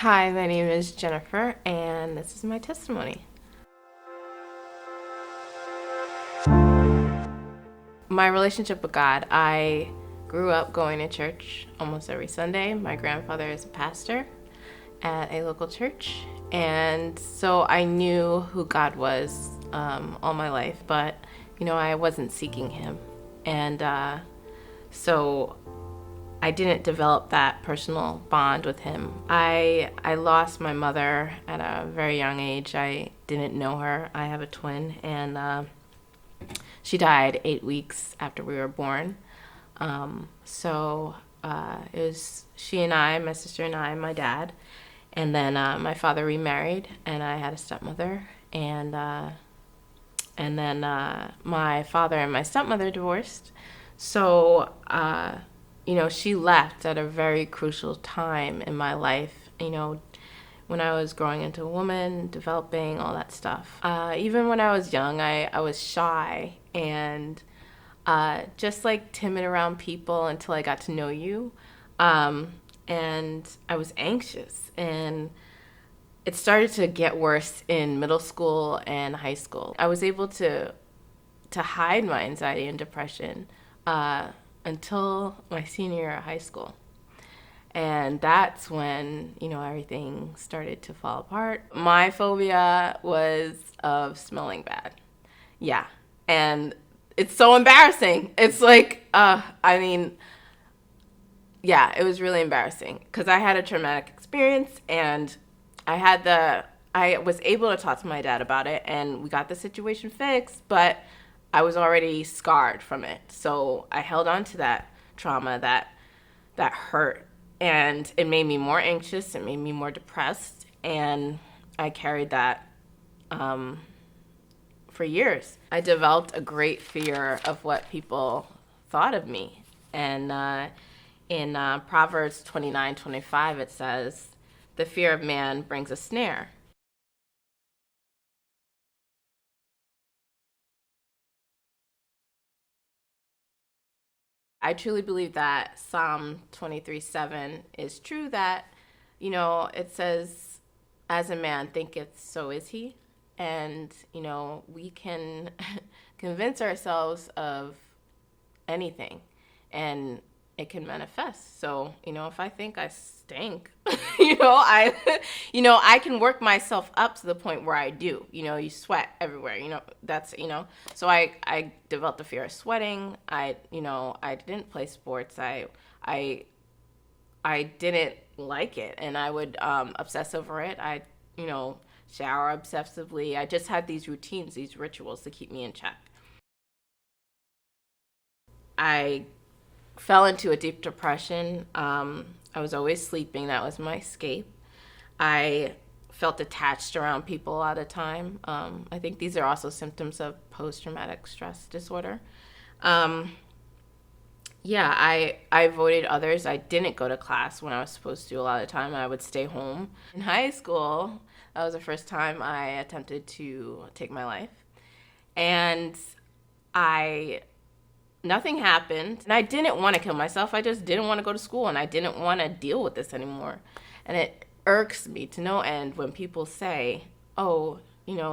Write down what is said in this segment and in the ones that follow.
Hi, my name is Jennifer, and this is my testimony. My relationship with God, I grew up going to church almost every Sunday. My grandfather is a pastor at a local church, and so I knew who God was all my life, but I wasn't seeking Him. And so I didn't develop that personal bond with him. I lost my mother at a very young age. I didn't know her. I have a twin, and she died 8 weeks after we were born. It was she and I, my sister and I, and my dad, and then my father remarried, and I had a stepmother, and then my father and my stepmother divorced. So, she left at a very crucial time in my life, when I was growing into a woman, developing, all that stuff. Even when I was young, I was shy and just like timid around people until I got to know you. And I was anxious, and it started to get worse in middle school and high school. I was able to hide my anxiety and depression until my senior year of high school. And that's when, everything started to fall apart. My phobia was of smelling bad. Yeah. And it's so embarrassing. It's like, yeah, it was really embarrassing because I had a traumatic experience, and I was able to talk to my dad about it, and we got the situation fixed, but I was already scarred from it. So I held on to that trauma, that hurt, and it made me more anxious. It made me more depressed, and I carried that for years. I developed a great fear of what people thought of me, and in Proverbs 29:25, it says, "The fear of man brings a snare." I truly believe that Psalm 23:7 is true, that, it says, as a man thinketh, so is he. And, we can convince ourselves of anything, and it can manifest. So, if I think I stink, I can work myself up to the point where I do. You sweat everywhere. That's So I developed a fear of sweating. I didn't play sports. I I didn't like it, and I would obsess over it. You know, shower obsessively. I just had these routines, these rituals to keep me in check. I fell into a deep depression. I was always sleeping. That was my escape. I felt attached around people all the time. I think these are also symptoms of post traumatic stress disorder. Um, yeah, I avoided others. I didn't go to class when I was supposed to a lot of the time. I would stay home. In high school, that was the first time I attempted to take my life. And I nothing happened, and I didn't want to kill myself. I just didn't want to go to school, and I didn't want to deal with this anymore. And it irks me to no end when people say, oh,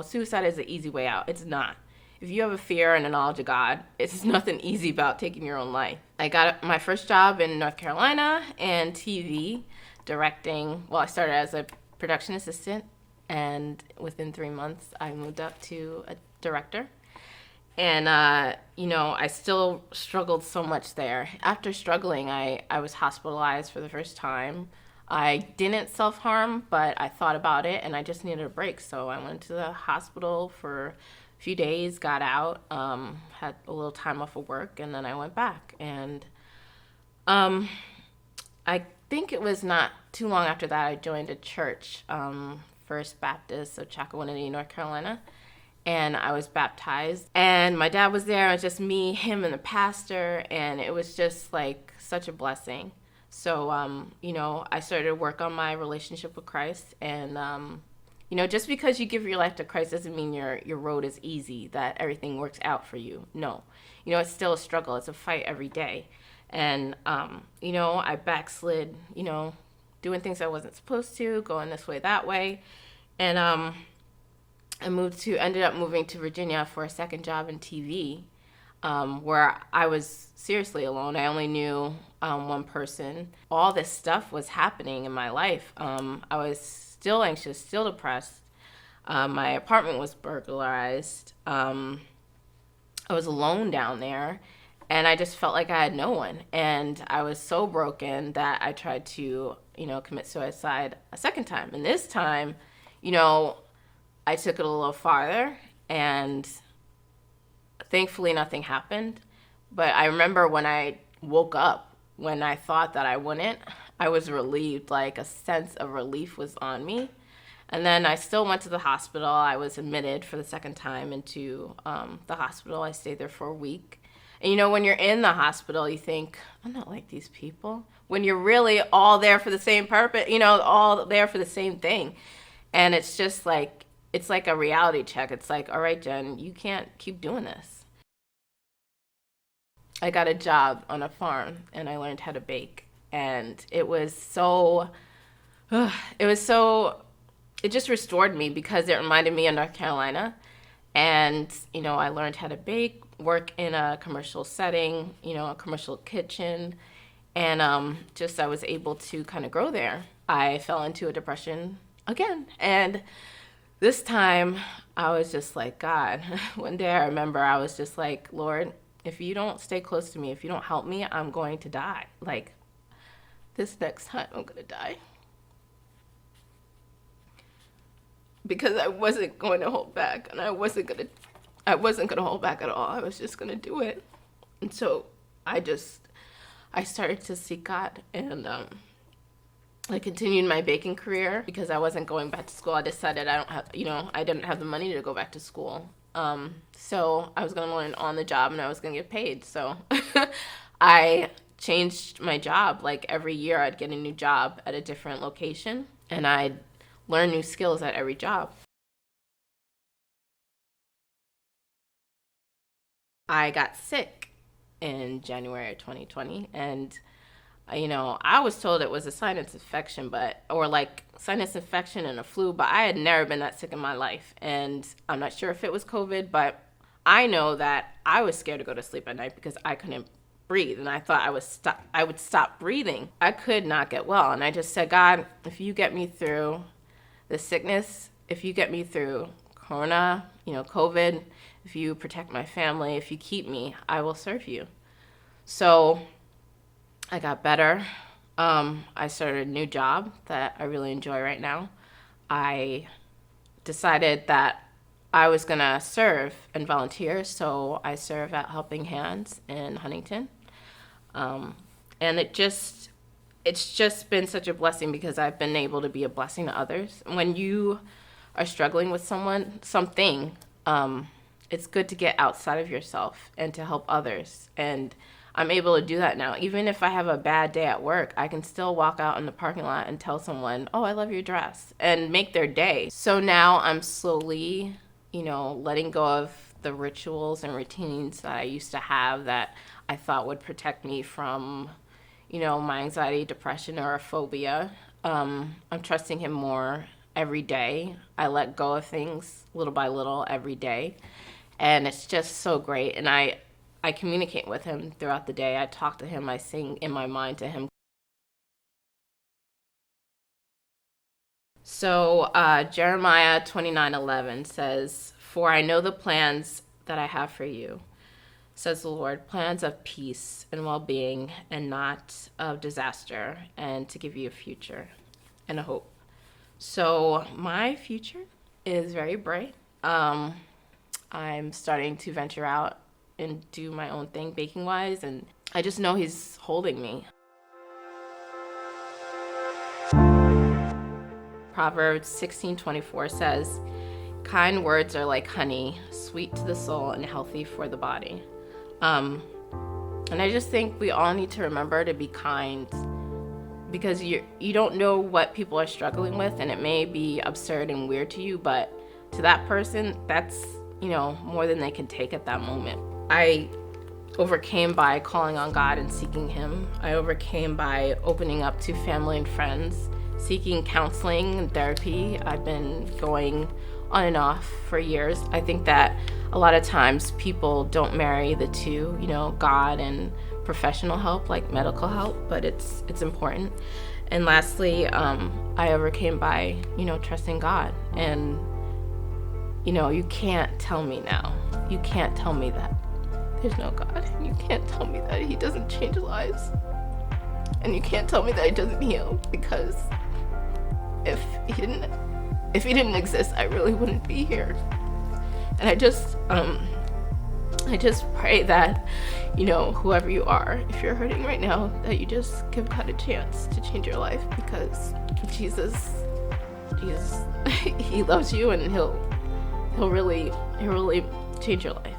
suicide is the easy way out. It's not. If you have a fear and a knowledge of God, it's nothing easy about taking your own life. I got my first job in North Carolina and TV directing. Well, I started as a production assistant, and within 3 months I moved up to a director. And I still struggled so much there. After struggling, I was hospitalized for the first time. I didn't self-harm, but I thought about it, and I just needed a break. So I went to the hospital for a few days, got out, had a little time off of work, and then I went back. And um, I think it was not too long after that I joined a church, First Baptist of Chakawinity, North Carolina, and I was baptized. And my dad was there. It was just me, him, and the pastor, and it was just like such a blessing. So, I started to work on my relationship with Christ, and just because you give your life to Christ doesn't mean your road is easy, that everything works out for you. No, it's still a struggle. It's a fight every day, and I backslid, doing things I wasn't supposed to, going this way, that way. And ended up moving to Virginia for a second job in TV, where I was seriously alone. I only knew one person. All this stuff was happening in my life. I was still anxious, still depressed. My apartment was burglarized. I was alone down there, and I just felt like I had no one. And I was so broken that I tried to, commit suicide a second time. And this time, I took it a little farther, and thankfully nothing happened. But I remember when I woke up, when I thought that I wouldn't, I was relieved, like a sense of relief was on me. And then I still went to the hospital. I was admitted for the second time into the hospital. I stayed there for a week. And when you're in the hospital, you think, I'm not like these people. When you're really all there for the same purpose, all there for the same thing. And it's just like, it's like a reality check. It's like, all right, Jen, you can't keep doing this. I got a job on a farm, and I learned how to bake. And it just restored me, because it reminded me of North Carolina. And, I learned how to bake, work in a commercial setting, a commercial kitchen. And I was able to kind of grow there. I fell into a depression again. And this time I was just like, God, one day I remember I was just like, Lord, if you don't stay close to me, if you don't help me, I'm going to die. Like, this next time I'm going to die. Because I wasn't going to hold back, and I wasn't going to hold back at all. I was just going to do it. And so I started to seek God, and I continued my baking career because I wasn't going back to school. I decided I didn't have the money to go back to school. So I was going to learn on the job, and I was going to get paid. So I changed my job. Like every year I'd get a new job at a different location, and I'd learn new skills at every job. I got sick in January of 2020, and I was told it was a sinus infection, or like sinus infection and a flu, but I had never been that sick in my life. And I'm not sure if it was COVID, but I know that I was scared to go to sleep at night because I couldn't breathe, and I thought I would stop breathing. I could not get well, and I just said, God, if you get me through the sickness, if you get me through Corona, COVID, if you protect my family, if you keep me, I will serve you. So I got better. I started a new job that I really enjoy right now. I decided that I was going to serve and volunteer, so I serve at Helping Hands in Huntington. And it's just been such a blessing because I've been able to be a blessing to others. When you are struggling with something, it's good to get outside of yourself and to help others. And I'm able to do that now. Even if I have a bad day at work, I can still walk out in the parking lot and tell someone, oh, I love your dress, and make their day. So now I'm slowly, letting go of the rituals and routines that I used to have that I thought would protect me from my anxiety, depression, or a phobia. I'm trusting him more every day. I let go of things little by little every day. And it's just so great. And I communicate with him throughout the day. I talk to him. I sing in my mind to him. So Jeremiah 29:11 says, "For I know the plans that I have for you, says the Lord, plans of peace and well-being and not of disaster, and to give you a future and a hope." So my future is very bright. I'm starting to venture out and do my own thing baking-wise, and I just know he's holding me. Proverbs 16:24 says, "Kind words are like honey, sweet to the soul and healthy for the body." And I just think we all need to remember to be kind, because you don't know what people are struggling with, and it may be absurd and weird to you, but to that person, that's, more than they can take at that moment. I overcame by calling on God and seeking him. I overcame by opening up to family and friends seeking counseling and therapy. I've been going on and off for years. I think that a lot of times people don't marry the two, God and professional help, like medical help, but it's important. And lastly, I overcame by, trusting God. And, you can't tell me now. You can't tell me that there's no God. You can't tell me that He doesn't change lives. And you can't tell me that He doesn't heal, because if He didn't exist, I really wouldn't be here. And I just pray that, whoever you are, if you're hurting right now, that you just give God a chance to change your life, because Jesus, He loves you, and He'll really change your life.